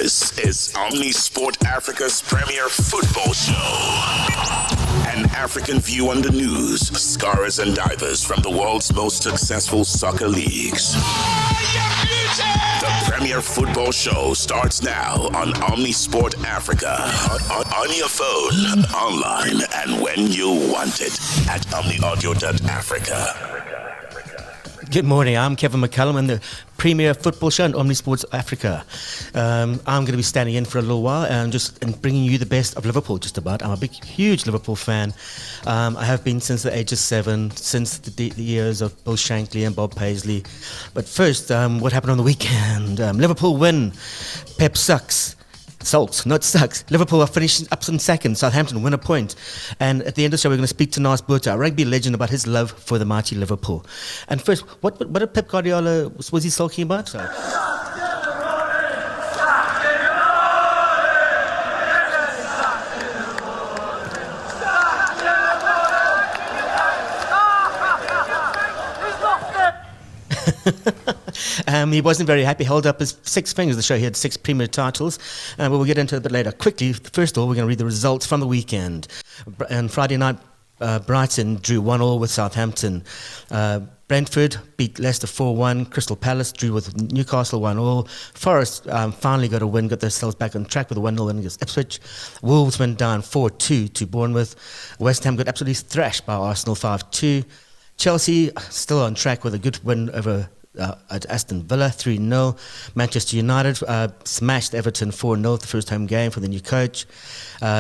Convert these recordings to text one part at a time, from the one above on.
This is Omni Sport Africa's premier football show. An African view on the news, scorers and divers from the world's most successful soccer leagues. The premier football show starts now on Omni Sport Africa. On your phone, online, and when you want it at omniaudio.africa. Good morning, I'm Kevin McCallum and the premier football show on Omni Sports Africa. I'm going to be standing in for a little while and bringing you the best of Liverpool just about. I'm a huge Liverpool fan. I have been since the age of 7, since the years of Bill Shankly and Bob Paisley. But first, what happened on the weekend? Liverpool win. Pep sucks. Sulks, not sucks. Liverpool are finishing up in second. Southampton win a point. And at the end of the show, we're going to speak to Naas Botha, a rugby legend, about his love for the mighty Liverpool. And first, what did Pep Guardiola, was he sulking about? He wasn't very happy, held up his 6 fingers to show he had 6 Premier titles, but we'll get into it a bit later. Quickly, first of all, we're going to read the results from the weekend. And Friday night, Brighton drew 1-1 with Southampton. Brentford beat Leicester 4-1. Crystal Palace drew with Newcastle 1-1. Forest finally got a win, got themselves back on track with a 1-0 win against Ipswich. Wolves went down 4-2 to Bournemouth. West Ham got absolutely thrashed by Arsenal 5-2. Chelsea still on track with a good win over at Aston Villa 3-0. Manchester United smashed Everton 4-0 the first home game for the new coach.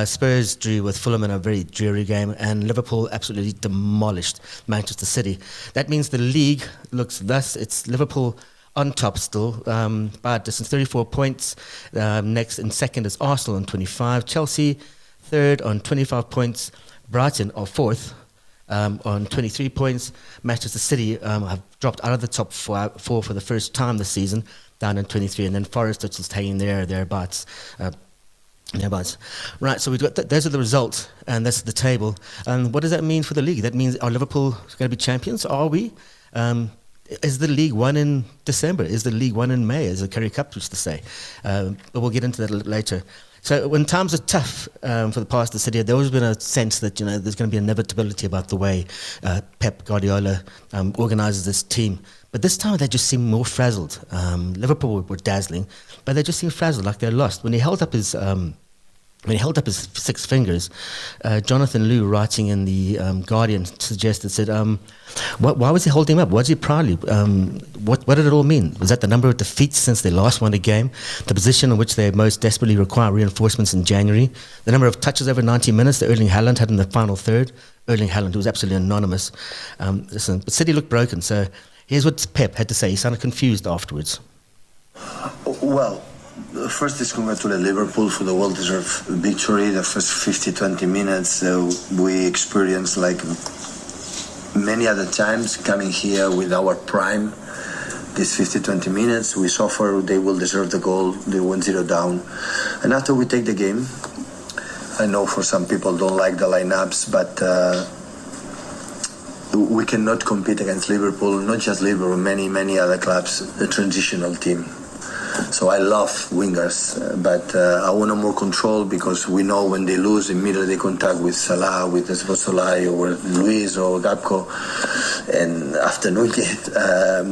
Spurs drew with Fulham in a very dreary game, and Liverpool absolutely demolished Manchester City. That means the league looks thus. It's Liverpool on top still by a distance, 34 points. Next in second is Arsenal on 25. Chelsea third on 25 points. Brighton are fourth on 23 points. Manchester City have dropped out of the top four for the first time this season, down in 23, and then Forest are just hanging thereabouts. Right, so we've got those are the results, and that's the table. And what does that mean for the league? That means, are Liverpool going to be champions? Are we? Is the league won in December? Is the league won in May, as the Currie Cup used to say? But we'll get into that a little later. So when times are tough for the past the city, there's always been a sense that there's going to be inevitability about the way Pep Guardiola organises this team. But this time they just seem more frazzled. Liverpool were dazzling, but they just seem frazzled, like they're lost. When he held up his 6 fingers, Jonathan Liu, writing in the Guardian, said, why was he holding him up? Was he proudly? What did it all mean? Was that the number of defeats since they last won a game? The position in which they most desperately require reinforcements in January? The number of touches over 90 minutes that Erling Haaland had in the final third? Erling Haaland, who was absolutely anonymous. But City looked broken, so here's what Pep had to say. He sounded confused afterwards. Well, first is congratulate Liverpool for the well-deserved victory. The first 50-20 minutes we experienced like many other times coming here with our prime. These 50-20 minutes we suffer, they will deserve the goal. They went 0 down. And after we take the game, I know for some people don't like the lineups, but we cannot compete against Liverpool, not just Liverpool, many other clubs, a transitional team. So I love wingers, but I want more control, because we know when they lose, immediately they contact with Salah, with Szoboszlai, or Luis, or Gakpo, and after Nugget,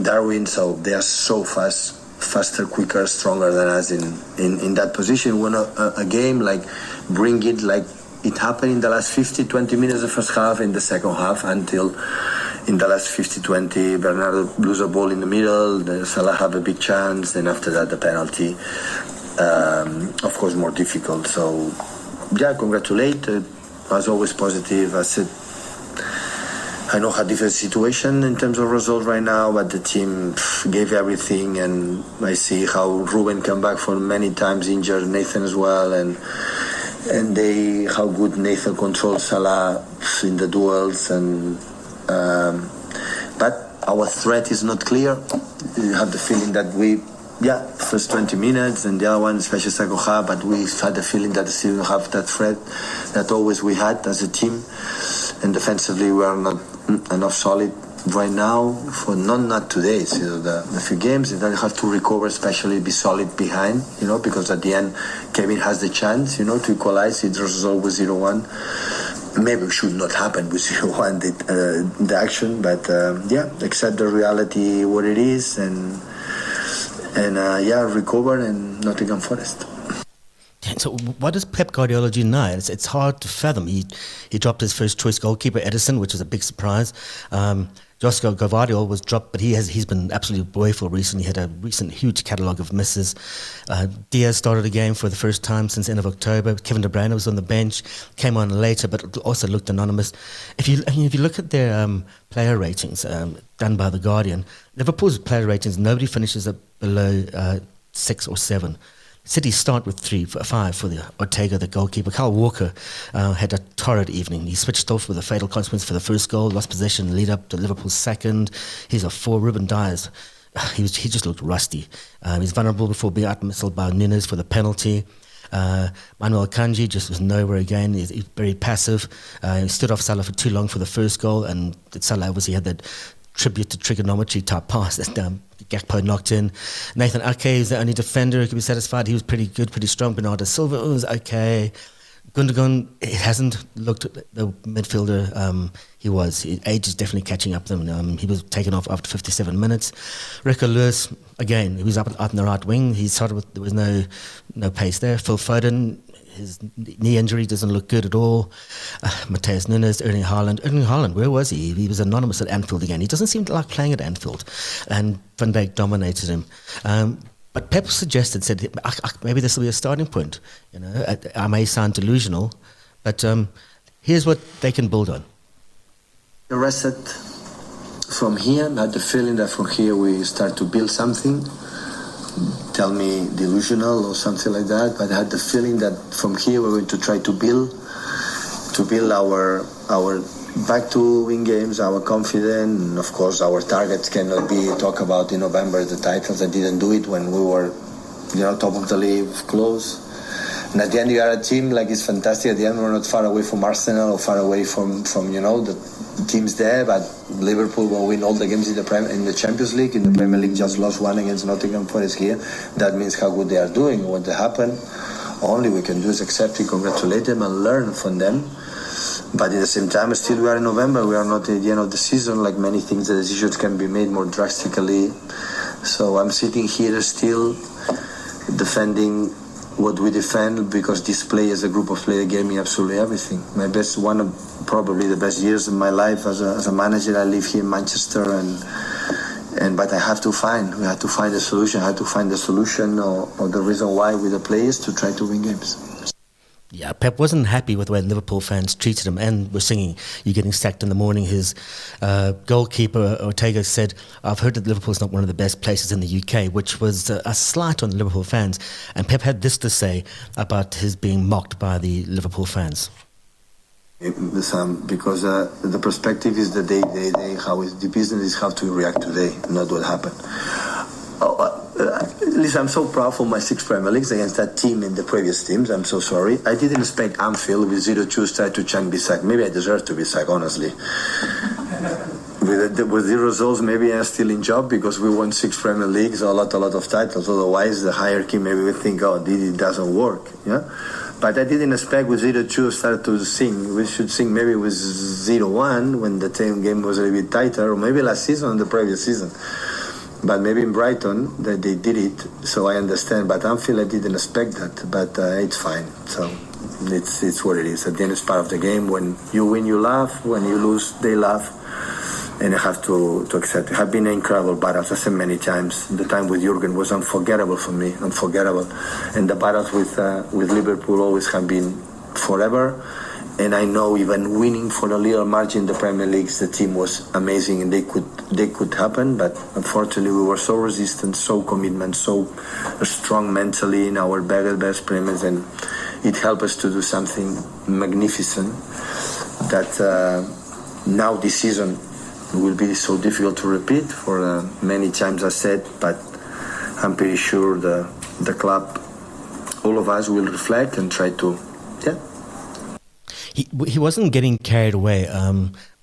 Darwin. So they are so faster, quicker, stronger than us in that position. When a game, like, bring it like it happened in the last 50-20 minutes of the first half, in the second half, until in the last 50-20, Bernardo lose a ball in the middle, then Salah have a big chance, and after that the penalty. Of course, more difficult. So, yeah, congratulate. As always, positive. I said, I know how different situation in terms of result right now, but the team gave everything, and I see how Ruben came back for many times injured, Nathan as well, and how good Nathan controlled Salah in the duels, and but our threat is not clear. You have the feeling that first 20 minutes and the other one, especially second half, but we had the feeling that we still have that threat that always we had as a team, and defensively we are not enough solid. right now, for not today, so the few games, they have to recover, especially be solid behind, because at the end, Kevin has the chance, to equalize. It was always 0-1. Maybe it should not happen with 0-1, the action, but accept the reality what it is, and recover and Nottingham Forest. So what does Pep Guardiola do now? It's hard to fathom. He dropped his first choice goalkeeper, Edison, which was a big surprise. Josko Gvardiol was dropped, but he's been absolutely woeful recently. He had a recent huge catalogue of misses. Diaz started a game for the first time since the end of October. Kevin De Bruyne was on the bench, came on later, but also looked anonymous. If you look at their player ratings done by The Guardian, Liverpool's player ratings, nobody finishes below 6 or 7. City start with 5 for the Ortega, the goalkeeper. Kyle Walker had a torrid evening. He switched off with a fatal consequence for the first goal, lost possession, lead up to Liverpool's second. He's a 4. Ruben Dias, he just looked rusty. He's vulnerable before being out-missiled by Nunes for the penalty. Manuel Kanji just was nowhere again. He's very passive. He stood off Salah for too long for the first goal, and Salah obviously had that tribute to trigonometry type pass that Gakpo knocked in. Nathan Ake is the only defender who could be satisfied. He was pretty good, pretty strong. Bernardo Silva was okay. Gundogan, it hasn't looked the midfielder his age is definitely catching up to him. He was taken off after 57 minutes. Rico Lewis, again, he was up in the right wing. He started with, there was no pace there. Phil Foden, his knee injury doesn't look good at all. Mateus Nunes, Erling Haaland, where was he? He was anonymous at Anfield again. He doesn't seem to like playing at Anfield. And Van Dijk dominated him. But Pep said, maybe this will be a starting point. I may sound delusional, but here's what they can build on. The reset from here, I had the feeling that from here we start to build something. Tell me delusional or something like that, but I had the feeling that from here we're going to try to build our back to win games, our confidence, and of course our targets cannot be talk about in November the titles. I didn't do it when we were top of the league, close. And at the end you are a team like it's fantastic. At the end we're not far away from Arsenal or far away from the teams there, but Liverpool will win all the games in the Champions League. In the Premier League just lost one against Nottingham Forest here. That means how good they are doing, what they happen. Only we can do is accept it, congratulate them and learn from them. But at the same time, still we are in November. We are not at the end of the season. Like many things, the decisions can be made more drastically. So I'm sitting here still defending what we defend, because this play as a group of players gave me absolutely everything. My best, one of probably the best years of my life as a manager. I live here in Manchester, but we had to find a solution. I had to find the solution or the reason why with the players to try to win games. Yeah, Pep wasn't happy with the way Liverpool fans treated him and were singing, "You're getting sacked" in the morning. His goalkeeper, Ortega, said, "I've heard that Liverpool's not one of the best places in the UK," which was a slight on the Liverpool fans. And Pep had this to say about his being mocked by the Liverpool fans. Because the perspective is the day, the business is how to react today, not what happened. Listen, I'm so proud for my 6 Premier Leagues against that team in the previous teams. I'm so sorry. I didn't expect Anfield with 0-2 start to chunk be sacked. Maybe I deserve to be sacked, honestly. With the results, maybe I'm still in job because we won 6 Premier Leagues, a lot of titles. Otherwise, the hierarchy maybe we think, it doesn't work. Yeah. But I didn't expect with 0-2 start to sing. We should sing maybe with 0-1 when the game was a little bit tighter, or maybe last season or the previous season. But maybe in Brighton that they did it, so I understand. But Anfield, I didn't expect that. But it's fine. So it's what it is. At the end, it's part of the game. When you win, you laugh. When you lose, they laugh. And I have to accept it. Have been incredible battles. I said many times. The time with Jurgen was unforgettable for me. Unforgettable. And the battles with Liverpool always have been forever. And I know even winning for a little margin in the Premier Leagues, the team was amazing and they could happen. But unfortunately, we were so resistant, so commitment, so strong mentally in our best premiers, and it helped us to do something magnificent that now this season will be so difficult to repeat for many times I said, but I'm pretty sure the club, all of us will reflect and try to, he wasn't getting carried away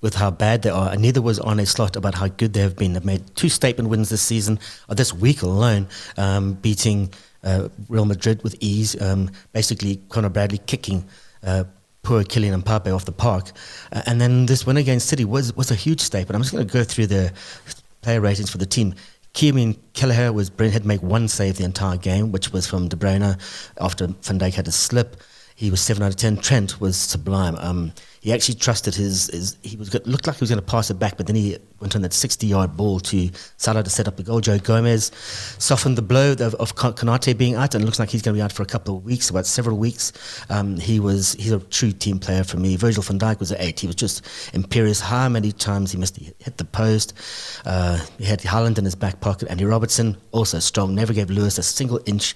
with how bad they are, and neither was Arne Slot about how good they have been. They've made 2 statement wins this season, or this week alone, beating Real Madrid with ease, basically Conor Bradley kicking poor Kylian Mbappe off the park. And then this win against City was a huge statement. I'm just going to go through the player ratings for the team. Kieran Kelleher had made 1 save the entire game, which was from De Bruyne after Van Dijk had a slip. He was 7 out of 10. Trent was sublime. He actually trusted looked like he was going to pass it back, but then he went on that 60-yard ball to Salah to set up the goal. Joe Gomez softened the blow of Konate being out, and it looks like he's going to be out for a couple of weeks, about several weeks. He's a true team player for me. Virgil van Dijk was at 8. He was just imperious. How many times he hit the post. He had Haaland in his back pocket. Andy Robertson, also strong, never gave Lewis a single inch,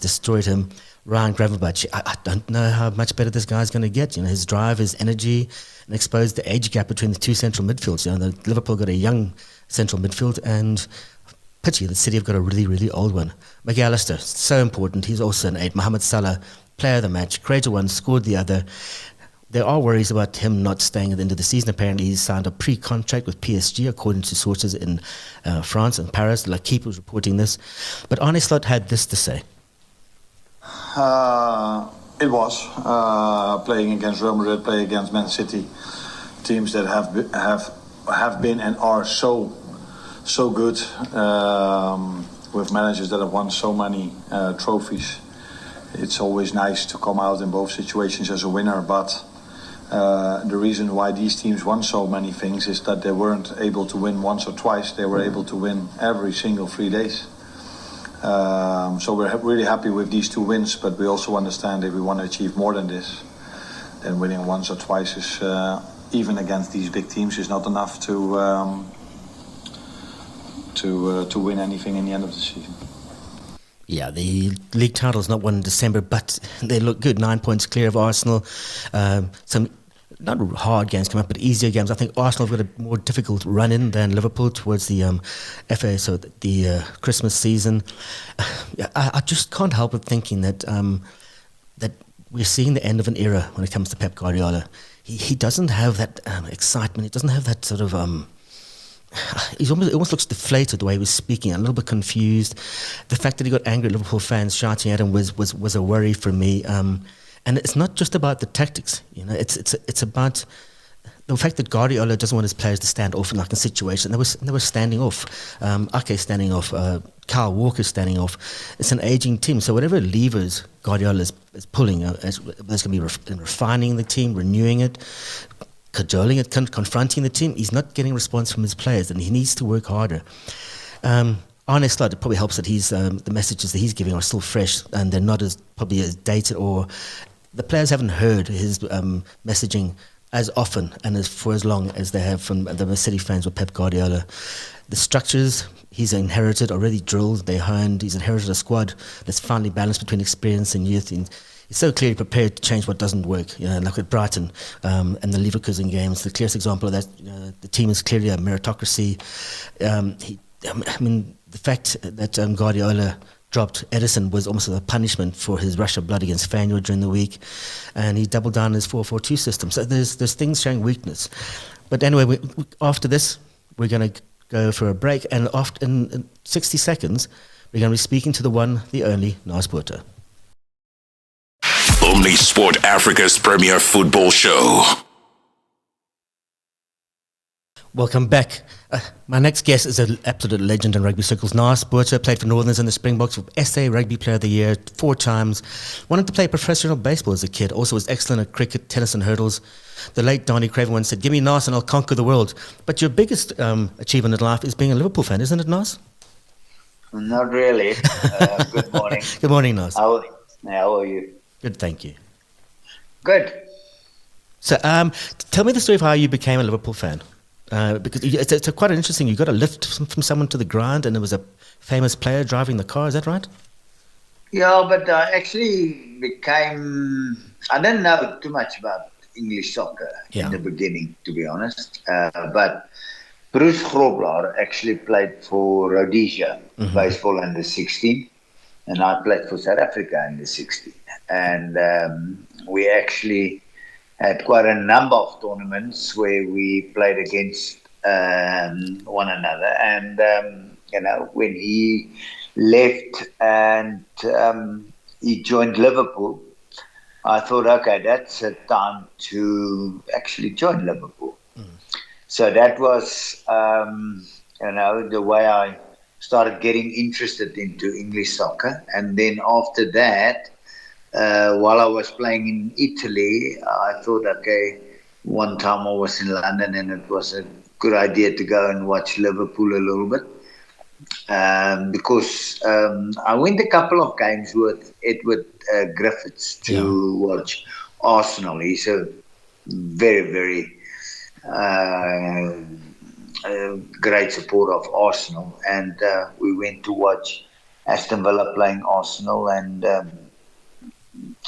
destroyed him. Ryan Gravenberch, I don't know how much better this guy's going to get. His drive, his energy, and exposed the age gap between the 2 central midfields. The Liverpool got a young central midfield, and pity the City have got a really, really old one. McAllister, so important. He's also an 8. Mohamed Salah, player of the match, created 1, scored the other. There are worries about him not staying at the end of the season. Apparently, he's signed a pre-contract with PSG, according to sources in France and Paris. L'Equipe was reporting this. But Arne Slot had this to say. It was playing against Real Madrid, playing against Man City, teams that have been and are so good, with managers that have won so many trophies. It's always nice to come out in both situations as a winner, but the reason why these teams won so many things is that they weren't able to win once or twice. They were able to win every single 3 days. So we're really happy with these 2 wins, but we also understand if we want to achieve more than this, then winning once or twice is, even against these big teams, is not enough to win anything in the end of the season. Yeah, the league title's not won in December, but they look good. 9 points clear of Arsenal. Some not hard games come up, but easier games. I think Arsenal have got a more difficult run-in than Liverpool towards the FA, so the Christmas season. I just can't help but thinking that that we're seeing the end of an era when it comes to Pep Guardiola. He doesn't have that excitement. He doesn't have that sort of... it almost looks deflated the way he was speaking, a little bit confused. The fact that he got angry at Liverpool fans shouting at him was a worry for me. And it's not just about the tactics, it's about the fact that Guardiola doesn't want his players to stand off in like a situation. They were standing off. Ake standing off. Kyle Walker standing off. It's an aging team, so whatever levers Guardiola is pulling, there's going to be refining the team, renewing it, cajoling it, confronting the team. He's not getting response from his players, and he needs to work harder. Arne Slot, it probably helps that the messages that he's giving are still fresh, and they're not probably as dated, or the players haven't heard his messaging as often and for as long as they have from the City fans with Pep Guardiola. The structures he's inherited, already drilled, they're honed. He's inherited a squad that's finally balanced between experience and youth. And he's so clearly prepared to change what doesn't work. Like with Brighton and the Leverkusen games, the clearest example of that, the team is clearly a meritocracy. The fact that Guardiola dropped Edison was almost a punishment for his rush of blood against Feyenoord during the week, and he doubled down on his 4-4-2 system. So there's things showing weakness. But anyway, after this, we're going to go for a break, and in 60 seconds, we're going to be speaking to the one, the only, Naas Botha. Only Sport Africa's premier football show. Welcome back. My next guest is an absolute legend in rugby circles. Naas Botha played for Northerns and the Springboks, SA Rugby Player of the Year 4 times. Wanted to play professional baseball as a kid. Also was excellent at cricket, tennis and hurdles. The late Donnie Craven once said, "Give me Naas and I'll conquer the world." But your biggest achievement in life is being a Liverpool fan, isn't it, Naas? Not really. Good morning. Good morning, Naas. How are you? Good, thank you. Good. So tell me the story of how you became a Liverpool fan. Because it's quite interesting. You got a lift from someone to the ground, and there was a famous player driving the car. Is that right? Yeah, but I actually became... I didn't know too much about English soccer in the beginning, to be honest. But Bruce Grobler actually played for Rhodesia, baseball under 16. And I played for South Africa under 16. And we actually had quite a number of tournaments where we played against one another. And, when he left and he joined Liverpool, I thought, okay, that's a time to actually join Liverpool. So that was, the way I started getting interested into English soccer. And then after that, while I was playing in Italy, I thought, okay, one time I was in London and it was a good idea to go and watch Liverpool a little bit. Because I went a couple of games with Edward Griffiths to watch Arsenal. He's a very, very great supporter of Arsenal. And we went to watch Aston Villa playing Arsenal. And,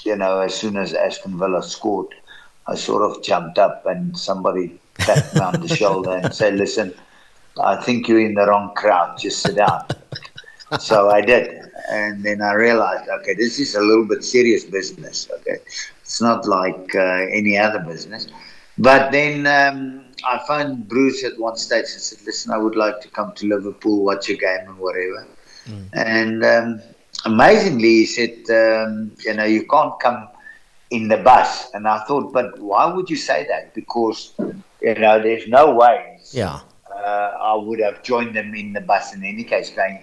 as soon as Aston Villa scored, I sort of jumped up and somebody tapped me on the shoulder and said, listen, I think you're in the wrong crowd. Just sit down. So I did. And then I realized, okay, this is a little bit serious business. Okay, it's not like any other business. But then I phoned Bruce at one stage and said, listen, I would like to come to Liverpool, watch a game and whatever. And amazingly, he said, you can't come in the bus. And I thought, but why would you say that? Because, there's no way. Yeah. I would have joined them in the bus in any case, going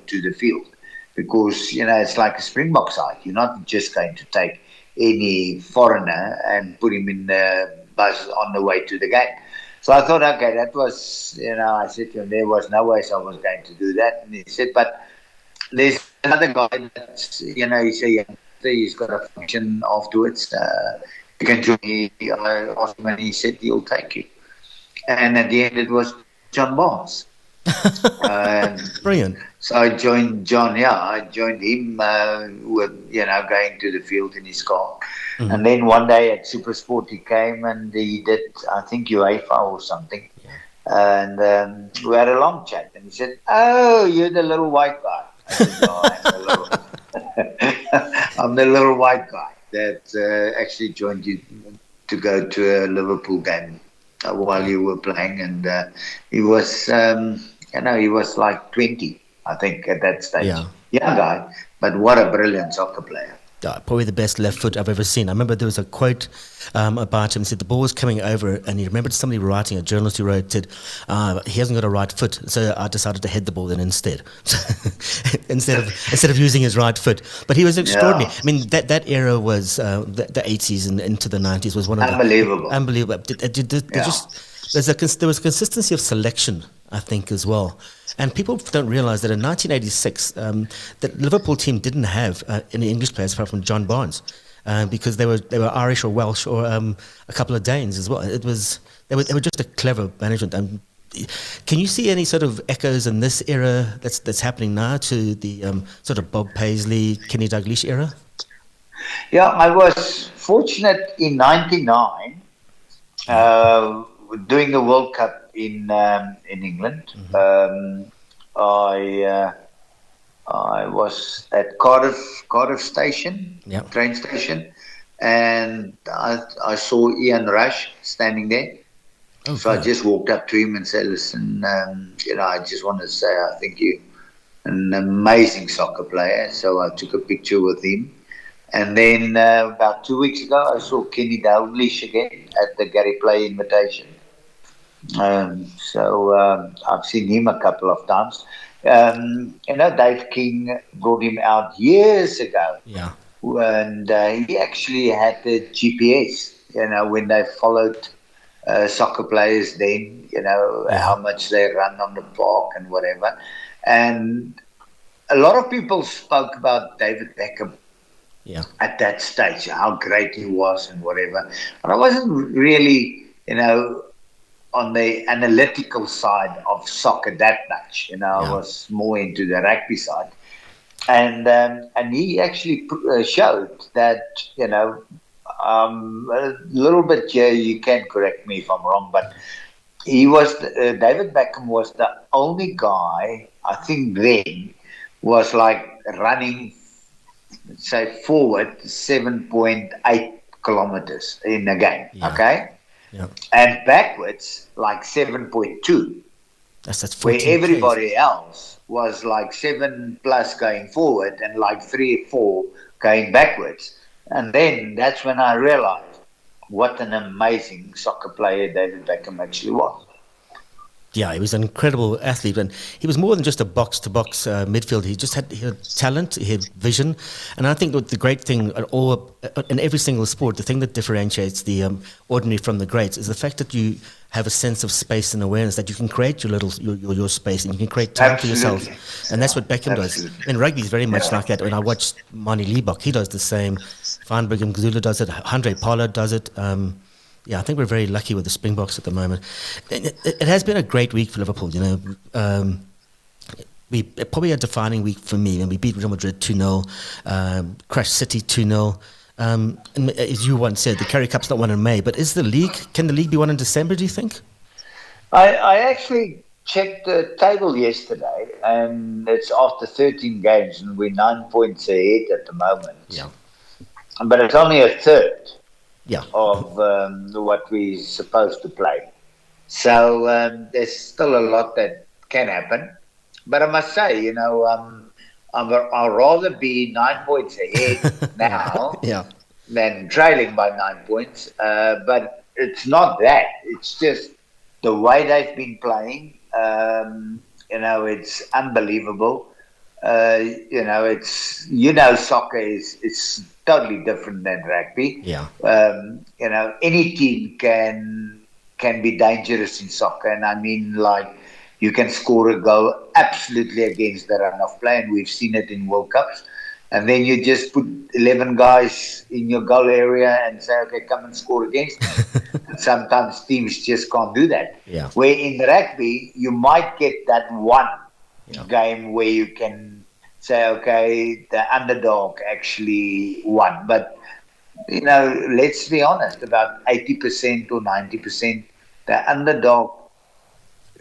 to the field, because it's like a Springbok side. You're not just going to take any foreigner and put him in the bus on the way to the game. So I thought, okay, that was, I said to him, there was no way I was going to do that. And he said, but there's another guy that's, he's a youngster, he's got a function afterwards. You can join me. I asked him and he said, he'll take you. And at the end, it was John Barnes. Brilliant. So I joined John. Yeah, I joined him with going to the field in his car. And then one day at Supersport he came and he did, I think, UEFA or something. And we had a long chat. And he said, "Oh, you're the little white guy." I said, "No, I'm the little white guy that actually joined you to go to a Liverpool game while you were playing." And he was, he was like 20, I think, at that stage. Yeah. Young guy, but what a brilliant soccer player. Probably the best left foot I've ever seen. I remember there was a quote about him, said the ball was coming over, and he remembered somebody writing, a journalist who wrote, said, he hasn't got a right foot, so I decided to head the ball then instead. instead of using his right foot. But he was extraordinary. Yeah. I mean, that era was the 80s and into the 90s was one of Unbelievable. Unbelievable. There was a consistency of selection, I think, as well. And people don't realise that in 1986, the Liverpool team didn't have any English players apart from John Barnes, because they were Irish or Welsh or a couple of Danes as well. They were just a clever management. Can you see any sort of echoes in this era that's happening now to the sort of Bob Paisley, Kenny Dalglish era? Yeah, I was fortunate in '99 doing the World Cup in England. I was at Cardiff Station, train station, and I saw Ian Rush standing there. So I just walked up to him and said, "Listen, I just want to say I think you're an amazing soccer player." So I took a picture with him. And then about 2 weeks ago, I saw Kenny Dalglish again at the Gary Play invitation. So I've seen him a couple of times. Dave King brought him out years ago. Yeah. And he actually had the GPS, when they followed soccer players then, how much they run on the park and whatever. And a lot of people spoke about David Beckham at that stage, how great he was and whatever. But I wasn't really, on the analytical side of soccer that much. I was more into the rugby side. And he actually showed that, a little bit here, you can correct me if I'm wrong, but he was, David Beckham was the only guy, I think then, was like running, say, forward 7.8 kilometers in a game, Yeah. okay? Yeah. And backwards, like 7.2, That's where 14 Ks. everybody else was like 7 plus going forward and like 3 or 4 going backwards. And then that's when I realized what an amazing soccer player David Beckham actually was. Yeah, he was an incredible athlete, and he was more than just a box-to-box midfielder. He had talent, he had vision, and I think the great thing in every single sport, the thing that differentiates the ordinary from the greats is the fact that you have a sense of space and awareness, that you can create your space and you can create time for yourself, and that's what Beckham does. And rugby is very much like that. When I watch Mani Liebach, he does the same. Feinberg and Gazula does it. Andre Pollard does it. Yeah, I think we're very lucky with the Springboks at the moment. It has been a great week for Liverpool, you know. Probably a defining week for me when we beat Real Madrid 2-0, crushed City 2-0. And as you once said, the Currie Cup's not won in May, but can the league be won in December, do you think? I actually checked the table yesterday, and it's after 13 games, and we're 9 points ahead at the moment. Yeah. But it's only a third. Yeah. Of what we're supposed to play. So there's still a lot that can happen. But I must say, you know, I'd rather be 9 points ahead now than trailing by 9 points. But it's not that. It's just the way they've been playing. You know, it's unbelievable. Soccer is totally different than rugby. Yeah. You know, any team can be dangerous in soccer, and I mean, like, you can score a goal absolutely against the run of play, and we've seen it in World Cups. And then you just put 11 guys in your goal area and say, okay, come and score against me. Sometimes teams just can't do that. Yeah. Where in rugby, you might get that one game where you can say, okay, the underdog actually won. But, you know, let's be honest, about 80% or 90%, the underdog,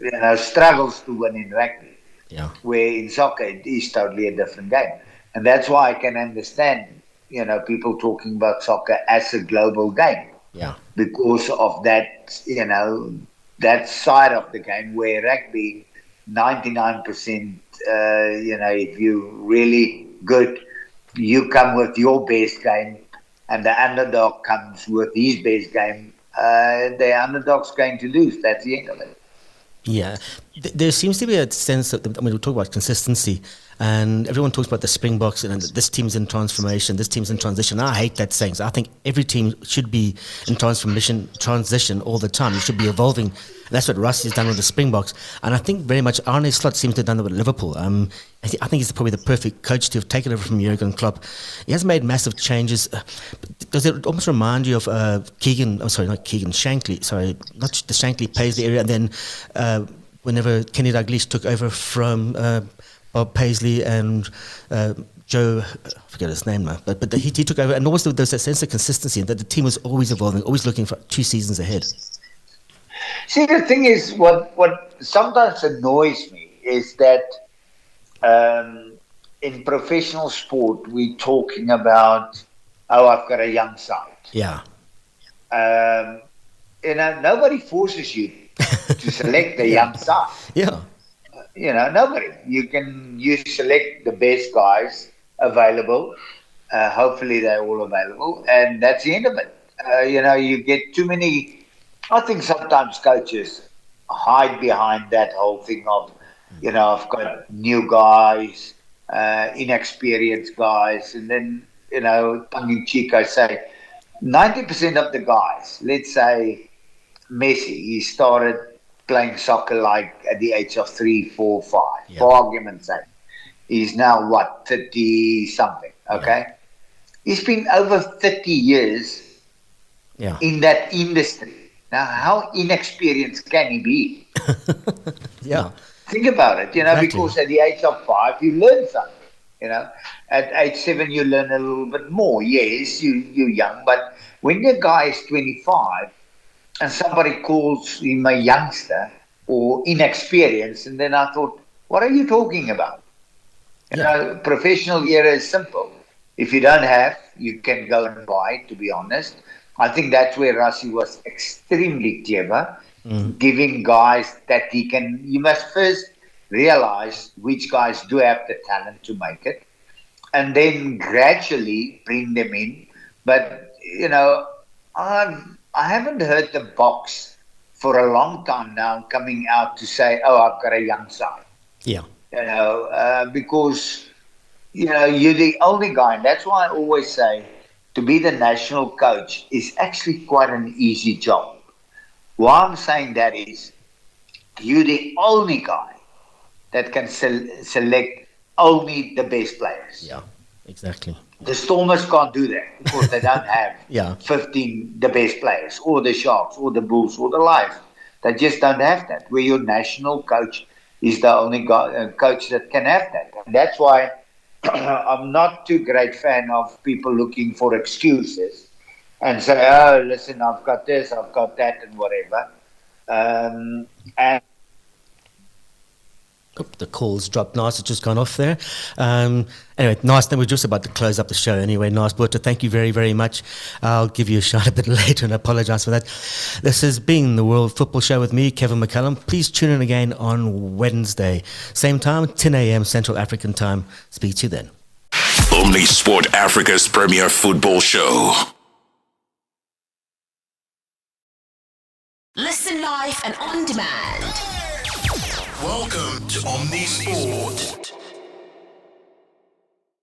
you know, struggles to win in rugby. Yeah. Where in soccer, it is totally a different game. And that's why I can understand, you know, people talking about soccer as a global game. Yeah. Because of that, you know, that side of the game where rugby, 99%, you know, if you're really good, you come with your best game and the underdog comes with his best game, the underdog's going to lose. That's the end of it. Yeah, there seems to be a sense that, I mean, we talk about consistency, and everyone talks about the Springboks and this team's in transformation, this team's in transition. I hate that saying. So I think every team should be in transition all the time. You should be evolving. And that's what Rusty has done with the Springboks. And I think very much Arne Slot seems to have done that with Liverpool. I think he's probably the perfect coach to have taken over from Jurgen Klopp. He has made massive changes. Does it almost remind you of Shankly? Sorry, not the Shankly Paisley area. And then whenever Kenny Dalglish took over from Bob Paisley and Joe, I forget his name now, but he took over, and always there was that sense of consistency that the team was always evolving, always looking for 2 seasons ahead. See, the thing is, what sometimes annoys me is that in professional sport, we're talking about, I've got a young side. Yeah. You know, nobody forces you to select the young side. Yeah. You know, nobody. You select the best guys available. Hopefully they're all available, and that's the end of it. You know, you get too many. I think sometimes coaches hide behind that whole thing of, you know, I've got new guys, inexperienced guys, and then, you know, tongue in cheek, I say 90% of the guys, let's say Messi, he started playing soccer like at the age of 3, 4, 5, for argument's sake. He's now, 30 something, okay? Yeah. He's been over 30 years in that industry. Now, how inexperienced can he be? Yeah. Think about it, you know, exactly. Because at the age of 5, you learn something, you know. At age 7, you learn a little bit more. Yes, you're young, but when the guy is 25 and somebody calls him a youngster or inexperienced, and then I thought, what are you talking about? You know, professional era is simple. If you don't have, you can go and buy, to be honest. I think that's where Rassie was extremely clever, giving guys that he can. You must first realize which guys do have the talent to make it, and then gradually bring them in. But I haven't heard the box for a long time now coming out to say, "Oh, I've got a young side." Yeah. Because you're the only guy, and that's why I always say to be the national coach is actually quite an easy job. Why I'm saying that is you're the only guy that can select only the best players. Yeah, exactly. The Stormers can't do that because they don't have 15 the best players, or the Sharks, or the Bulls, or the Lions. They just don't have that. Where your national coach is the only coach that can have that. And that's why I'm not too great fan of people looking for excuses and say, "Oh, listen, I've got this, I've got that, and whatever." And the call's dropped. Naas has just gone off there. Anyway, Naas, then we're just about to close up the show. Anyway, Naas Botha, thank you very, very much. I'll give you a shout a bit later and apologise for that. This has been the World Football Show with me, Kevin McCullum. Please tune in again on Wednesday. Same time, 10 a.m. Central African time. Speak to you then. Only Sport Africa's premier football show. Listen live and on demand. Welcome to Omni Sport.